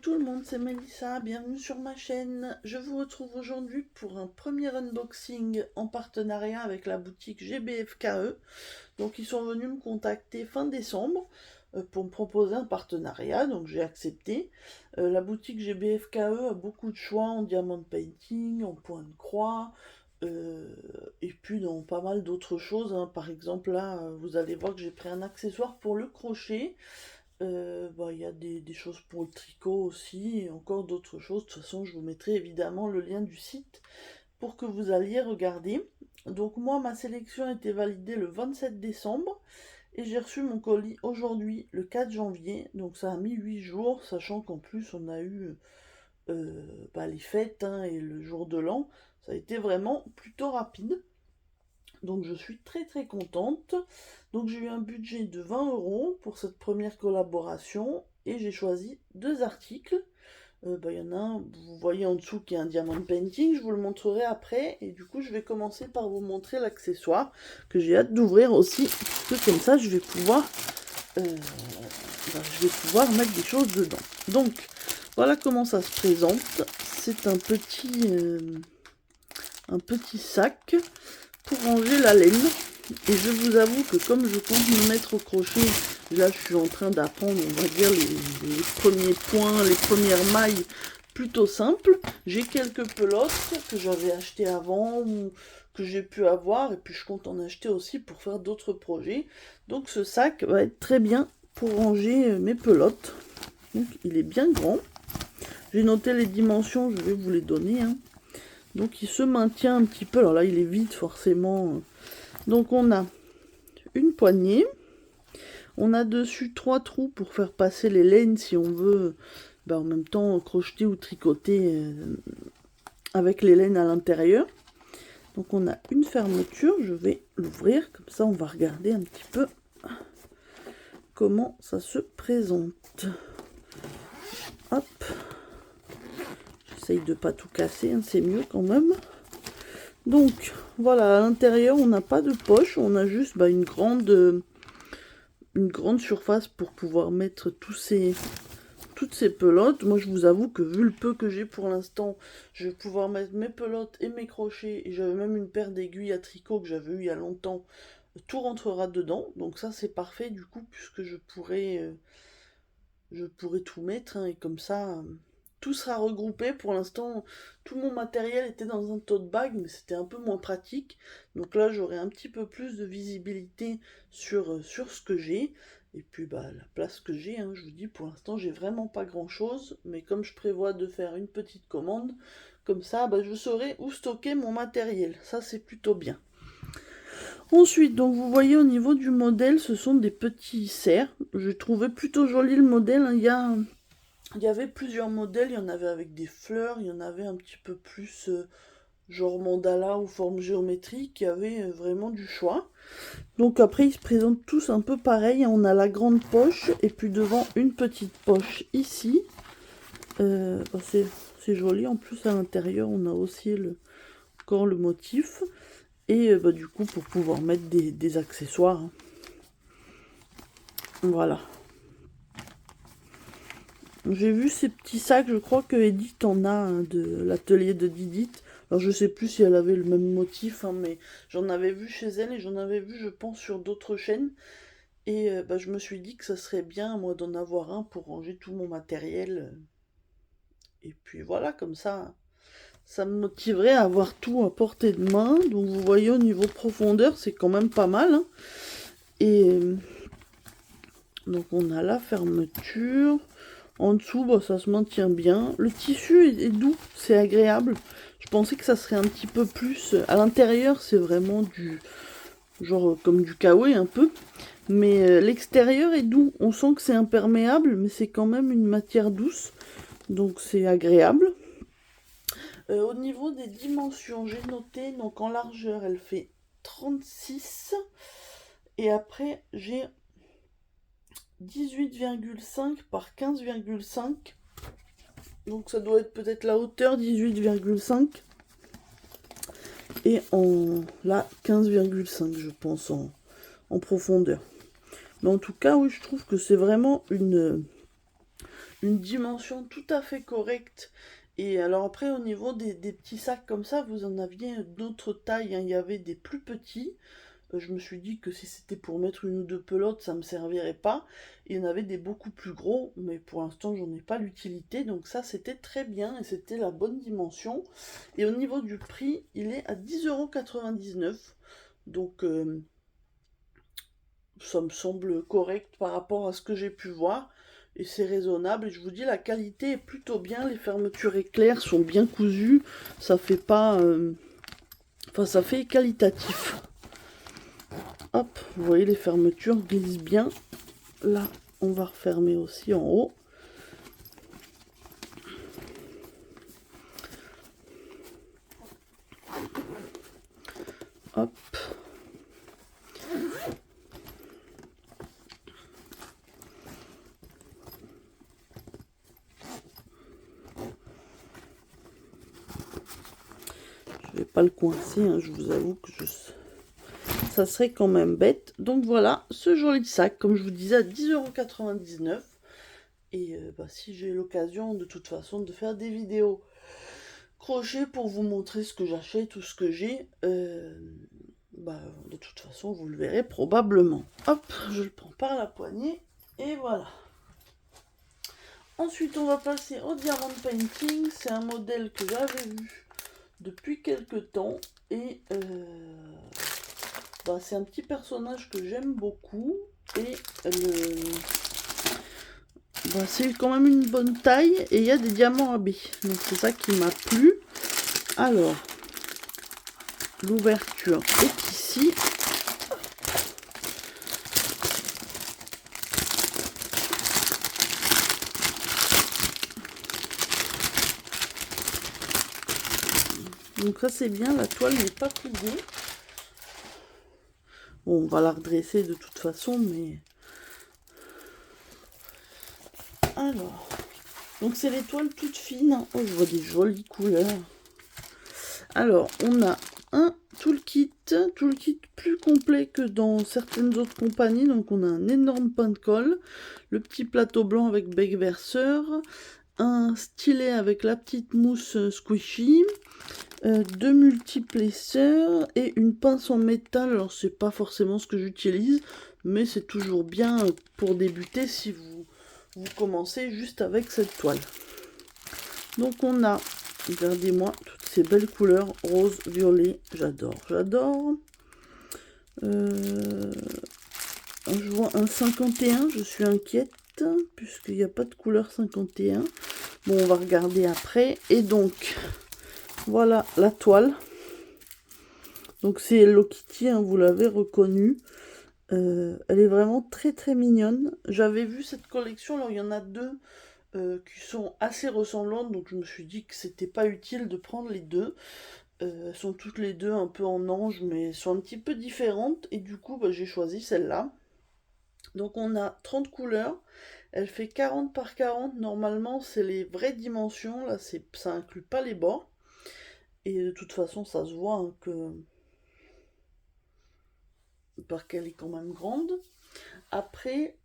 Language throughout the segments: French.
tout le monde, c'est Mélissa, bienvenue sur ma chaîne. Je vous retrouve aujourd'hui pour un premier unboxing en partenariat avec la boutique GBFKE. Donc ils sont venus me contacter fin décembre pour me proposer un partenariat, donc j'ai accepté. La boutique GBFKE a beaucoup de choix en diamond painting, en point de croix, et puis dans pas mal d'autres choses, hein. Par exemple là, vous allez voir que j'ai pris un accessoire pour le crochet. Il y a des choses pour le tricot aussi, et encore d'autres choses. De toute façon, je vous mettrai évidemment le lien du site pour que vous alliez regarder. Donc moi, ma sélection a été validée le 27 décembre, et j'ai reçu mon colis aujourd'hui, le 4 janvier. Donc ça a mis 8 jours, sachant qu'en plus on a eu les fêtes, hein, et le jour de l'an. Ça a été vraiment plutôt rapide. Donc je suis très très contente. Donc j'ai eu un budget de 20 € pour cette première collaboration et j'ai choisi deux articles. Il y en a un, vous voyez en dessous, qui est un diamond painting, je vous le montrerai après. Et du coup je vais commencer par vous montrer l'accessoire que j'ai hâte d'ouvrir aussi, parce que comme ça je vais pouvoir mettre des choses dedans. Donc voilà comment ça se présente. C'est un petit sac pour ranger la laine. Et je vous avoue que comme je compte me mettre au crochet, là je suis en train d'apprendre, on va dire, les premiers points, les premières mailles plutôt simples. J'ai quelques pelotes que j'avais achetées avant, ou que j'ai pu avoir, et puis je compte en acheter aussi pour faire d'autres projets. Donc ce sac va être très bien pour ranger mes pelotes. Donc il est bien grand. J'ai noté les dimensions, je vais vous les donner, hein. Donc il se maintient un petit peu. Alors là, il est vide forcément. Donc on a une poignée. On a dessus 3 trous pour faire passer les laines si on veut en même temps crocheter ou tricoter avec les laines à l'intérieur. Donc on a une fermeture. Je vais l'ouvrir. Comme ça, on va regarder un petit peu comment ça se présente. Hop. J'essaye de pas tout casser, hein, c'est mieux quand même. Donc voilà, à l'intérieur on n'a pas de poche, on a juste une grande surface pour pouvoir mettre toutes ces pelotes. Moi je vous avoue que vu le peu que j'ai pour l'instant, je vais pouvoir mettre mes pelotes et mes crochets, et j'avais même une paire d'aiguilles à tricot que j'avais eu il y a longtemps. Tout rentrera dedans, donc ça c'est parfait du coup, puisque je pourrais tout mettre, hein, et comme ça tout sera regroupé. Pour l'instant, tout mon matériel était dans un tote bag, mais c'était un peu moins pratique. Donc là, j'aurai un petit peu plus de visibilité sur ce que j'ai. Et puis la place que j'ai, hein, je vous dis, pour l'instant, j'ai vraiment pas grand-chose. Mais comme je prévois de faire une petite commande, comme ça, je saurai où stocker mon matériel. Ça, c'est plutôt bien. Ensuite, donc vous voyez au niveau du modèle, ce sont des petits cerfs. J'ai trouvé plutôt joli le modèle, hein. Il y avait plusieurs modèles, il y en avait avec des fleurs, il y en avait un petit peu plus genre mandala ou forme géométrique, il y avait vraiment du choix. Donc après, ils se présentent tous un peu pareil. On a la grande poche et puis devant une petite poche ici. C'est joli, en plus à l'intérieur on a aussi encore le motif. Et du coup pour pouvoir mettre des accessoires, hein. Voilà. J'ai vu ces petits sacs, je crois que Edith en a, hein, de l'atelier de Didith. Alors je sais plus si elle avait le même motif, hein, mais j'en avais vu chez elle, et j'en avais vu, je pense, sur d'autres chaînes. Et je me suis dit que ça serait bien, moi, d'en avoir un pour ranger tout mon matériel. Et puis voilà, comme ça me motiverait à avoir tout à portée de main. Donc vous voyez, au niveau profondeur, c'est quand même pas mal, hein. Et donc on a la fermeture. En dessous, ça se maintient bien. Le tissu est doux, c'est agréable. Je pensais que ça serait un petit peu plus... À l'intérieur, c'est vraiment du... genre comme du kawaii un peu. Mais l'extérieur est doux. On sent que c'est imperméable, mais c'est quand même une matière douce. Donc c'est agréable. Au niveau des dimensions, j'ai noté, donc en largeur, elle fait 36. Et après, j'ai 18,5 par 15,5. Donc ça doit être peut-être la hauteur 18,5. Et là 15,5 je pense en profondeur. Mais en tout cas, oui, je trouve que c'est vraiment une une dimension tout à fait correcte. Et alors après, au niveau des petits sacs comme ça, vous en aviez d'autres tailles, hein. Il y avait des plus petits. Je me suis dit que si c'était pour mettre une ou deux pelotes, ça me servirait pas. Il y en avait des beaucoup plus gros, mais pour l'instant, j'en ai pas l'utilité. Donc ça, c'était très bien et c'était la bonne dimension. Et au niveau du prix, il est à 10,99 €. Donc ça me semble correct par rapport à ce que j'ai pu voir. Et c'est raisonnable. Et je vous dis, la qualité est plutôt bien. Les fermetures éclairs sont bien cousues. Ça fait pas... Enfin, ça fait qualitatif. Hop, vous voyez, les fermetures glissent bien. Là, on va refermer aussi en haut. Hop. Je vais pas le coincer, hein, je vous avoue que ça serait quand même bête. Donc voilà, ce joli sac, comme je vous disais, à 10,99 €. Et si j'ai l'occasion de toute façon de faire des vidéos crochet pour vous montrer ce que j'achète ou ce que j'ai, de toute façon vous le verrez probablement. Hop, je le prends par la poignée et voilà. Ensuite on va passer au diamond painting. C'est un modèle que j'avais vu depuis quelques temps et c'est un petit personnage que j'aime beaucoup et c'est quand même une bonne taille et il y a des diamants à billes, donc c'est ça qui m'a plu. Alors, l'ouverture est ici. Donc ça c'est bien, la toile n'est pas pliée. Bon, on va la redresser de toute façon, mais... Alors, donc c'est les toiles toutes fines. Oh, je vois des jolies couleurs. Alors, on a un toolkit plus complet que dans certaines autres compagnies. Donc on a un énorme pain de colle, le petit plateau blanc avec bec verseur, un stylet avec la petite mousse squishy, deux multiplesseurs et une pince en métal. Alors c'est pas forcément ce que j'utilise, mais c'est toujours bien pour débuter si vous commencez juste avec cette toile. Donc on a, regardez-moi toutes ces belles couleurs, rose, violet, j'adore. Je vois un 51, je suis inquiète, puisqu'il n'y a pas de couleur 51. Bon, on va regarder après. Et donc, voilà la toile. Donc c'est Hello Kitty, hein, vous l'avez reconnue. Elle est vraiment très très mignonne. J'avais vu cette collection, alors il y en a deux qui sont assez ressemblantes, donc je me suis dit que c'était pas utile de prendre les deux. Elles sont toutes les deux un peu en ange, mais elles sont un petit peu différentes, et du coup j'ai choisi celle-là. Donc on a 30 couleurs, elle fait 40 par 40, normalement c'est les vraies dimensions, là ça inclut pas les bords, et de toute façon ça se voit hein, parce qu'elle est quand même grande. Après,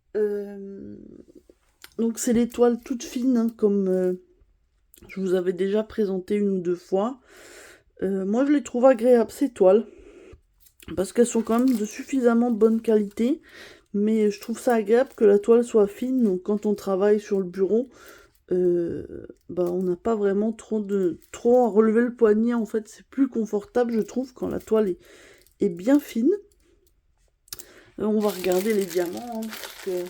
donc c'est les toiles toutes fines, hein, comme je vous avais déjà présenté une ou deux fois. Moi je les trouve agréables ces toiles, parce qu'elles sont quand même de suffisamment bonne qualité, mais je trouve ça agréable que la toile soit fine, donc quand on travaille sur le bureau, on n'a pas vraiment trop à relever le poignet, en fait c'est plus confortable je trouve quand la toile est bien fine. On va regarder les diamants, hein, parce que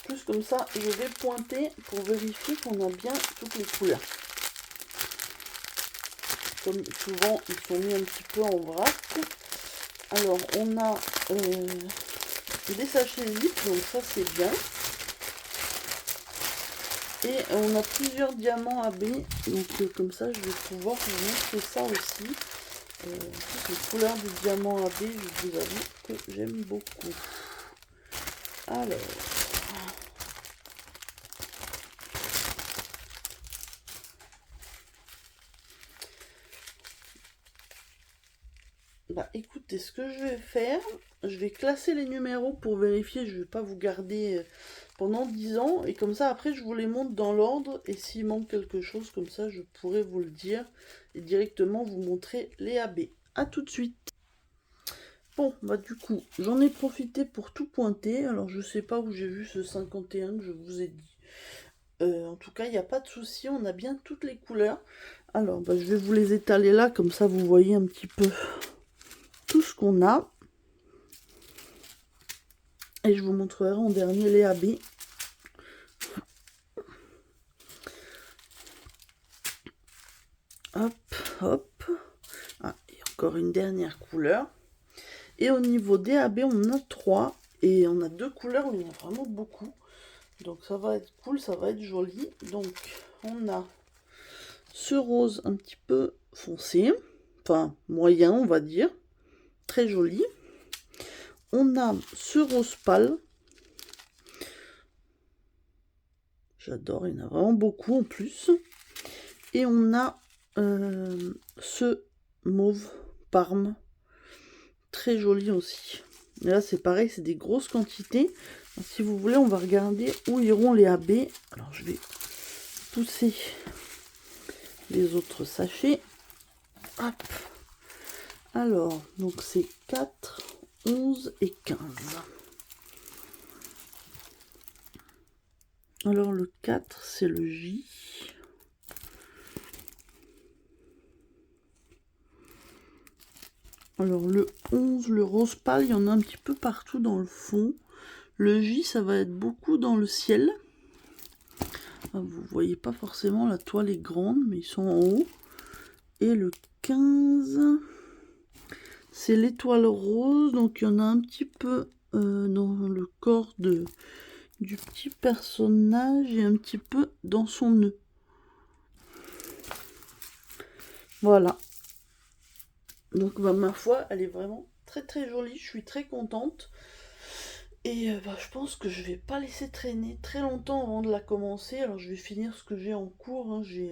plus comme ça je vais pointer pour vérifier qu'on a bien toutes les couleurs. Comme souvent ils sont mis un petit peu en vrac. Alors on a des sachets zip, donc ça c'est bien. Et on a plusieurs diamants AB, donc comme ça je vais pouvoir vous montrer ça aussi. Les couleurs du diamant AB, je vous avoue que j'aime beaucoup. Alors, Bah écoutez, ce que je vais faire, je vais classer les numéros pour vérifier, je vais pas vous garder pendant 10 ans, et comme ça après je vous les montre dans l'ordre, et s'il manque quelque chose, comme ça je pourrai vous le dire, et directement vous montrer les AB. A tout de suite. Bon, bah du coup, j'en ai profité pour tout pointer, alors je sais pas où j'ai vu ce 51 que je vous ai dit. En tout cas, il n'y a pas de souci, on a bien toutes les couleurs. Alors, bah, je vais vous les étaler là, comme ça vous voyez un petit peu tout ce qu'on a. Et je vous montrerai en dernier les AB. Hop, hop. Ah, et encore une dernière couleur. Et au niveau des AB, on a 3. Et on a 2 couleurs où il y en a vraiment beaucoup. Donc ça va être cool, ça va être joli. Donc on a ce rose un petit peu foncé. Enfin, moyen, on va dire. Très joli. On a ce rose pâle. J'adore, il y en a vraiment beaucoup en plus. Et on a ce mauve parme. Très joli aussi. Et là, c'est pareil, c'est des grosses quantités. Donc, si vous voulez, on va regarder où iront les AB. Alors, je vais pousser les autres sachets. Hop. Alors, donc c'est 4, 11 et 15. Alors, le 4, c'est le J. Alors, le 11, le rose pâle, il y en a un petit peu partout dans le fond. Le J, ça va être beaucoup dans le ciel. Vous voyez pas forcément, la toile est grande, mais ils sont en haut. Et le 15, c'est l'étoile rose, donc il y en a un petit peu dans le corps du petit personnage et un petit peu dans son nœud. Voilà. Donc bah, ma foi, elle est vraiment très très jolie, je suis très contente. Et bah, je pense que je vais pas laisser traîner très longtemps avant de la commencer. Alors je vais finir ce que j'ai en cours, hein. J'ai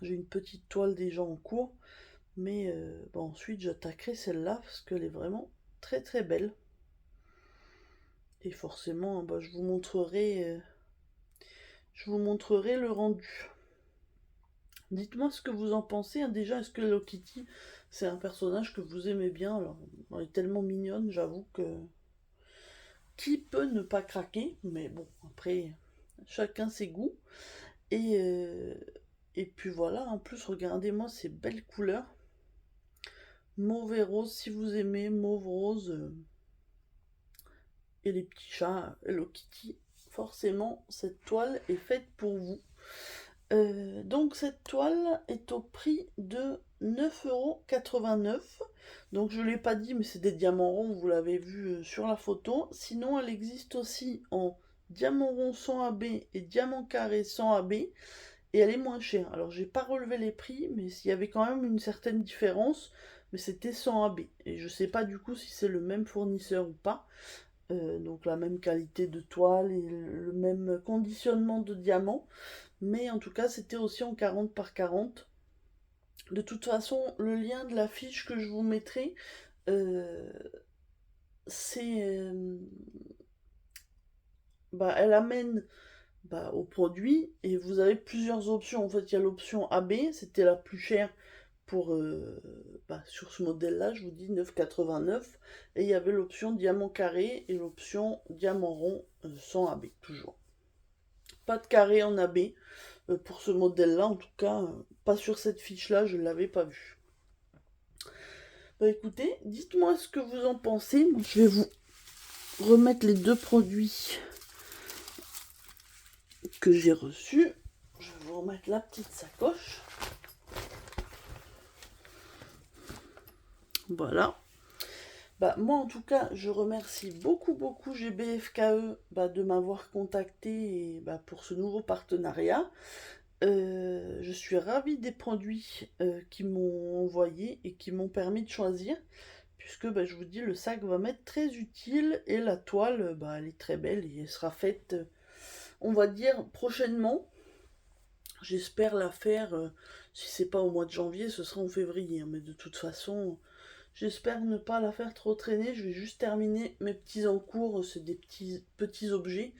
une petite toile déjà en cours. Mais bon, ensuite j'attaquerai celle-là parce qu'elle est vraiment très très belle. Et forcément, bah, je vous montrerai le rendu. Dites-moi ce que vous en pensez, hein. Déjà, est-ce que Hello Kitty, c'est un personnage que vous aimez bien? Alors, elle est tellement mignonne, j'avoue que... Qui peut ne pas craquer? Mais bon, après, chacun ses goûts. Et, euh, et puis voilà, en plus, regardez-moi ces belles couleurs. Mauve et rose, si vous aimez, mauve, rose... et les petits chats Hello Kitty, forcément cette toile est faite pour vous. Donc cette toile est au prix de 9,89 €. Donc je ne l'ai pas dit, mais c'est des diamants ronds, vous l'avez vu sur la photo. Sinon elle existe aussi en diamant rond sans AB et diamant carré sans AB. Et elle est moins chère. Alors j'ai pas relevé les prix, mais il y avait quand même une certaine différence. Mais c'était sans AB. Et je sais pas du coup si c'est le même fournisseur ou pas. Donc la même qualité de toile et le même conditionnement de diamant. Mais en tout cas, c'était aussi en 40 par 40. De toute façon, le lien de la fiche que je vous mettrai, euh, c'est... bah, elle amène bah, au produit et vous avez plusieurs options. En fait, il y a l'option AB, c'était la plus chère pour bah, sur ce modèle-là, je vous dis 9,89. Et il y avait l'option diamant carré et l'option diamant rond sans AB, toujours. Pas de carré en AB pour ce modèle-là, en tout cas, pas sur cette fiche-là, je ne l'avais pas vue. Bah écoutez, dites-moi ce que vous en pensez. Moi, je vais vous remettre les deux produits que j'ai reçus. Je vais vous remettre la petite sacoche. Voilà. Bah, moi, en tout cas, je remercie beaucoup GBFKE de m'avoir contacté et, pour ce nouveau partenariat. Je suis ravie des produits qu'ils m'ont envoyés et qui m'ont permis de choisir, puisque je vous dis, le sac va m'être très utile et la toile, elle est très belle et elle sera faite, on va dire, prochainement. J'espère la faire, si c'est pas au mois de janvier, ce sera en février, hein, mais de toute façon... J'espère ne pas la faire trop traîner. Je vais juste terminer mes petits encours, c'est des petits objets,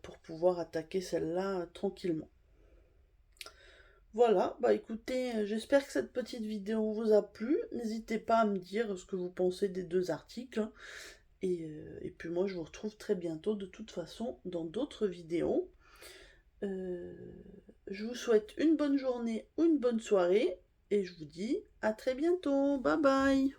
pour pouvoir attaquer celle-là tranquillement. Voilà, bah écoutez, j'espère que cette petite vidéo vous a plu. N'hésitez pas à me dire ce que vous pensez des deux articles. Et puis moi, je vous retrouve très bientôt de toute façon dans d'autres vidéos. Euh, je vous souhaite une bonne journée ou une bonne soirée. Et je vous dis à très bientôt. Bye bye.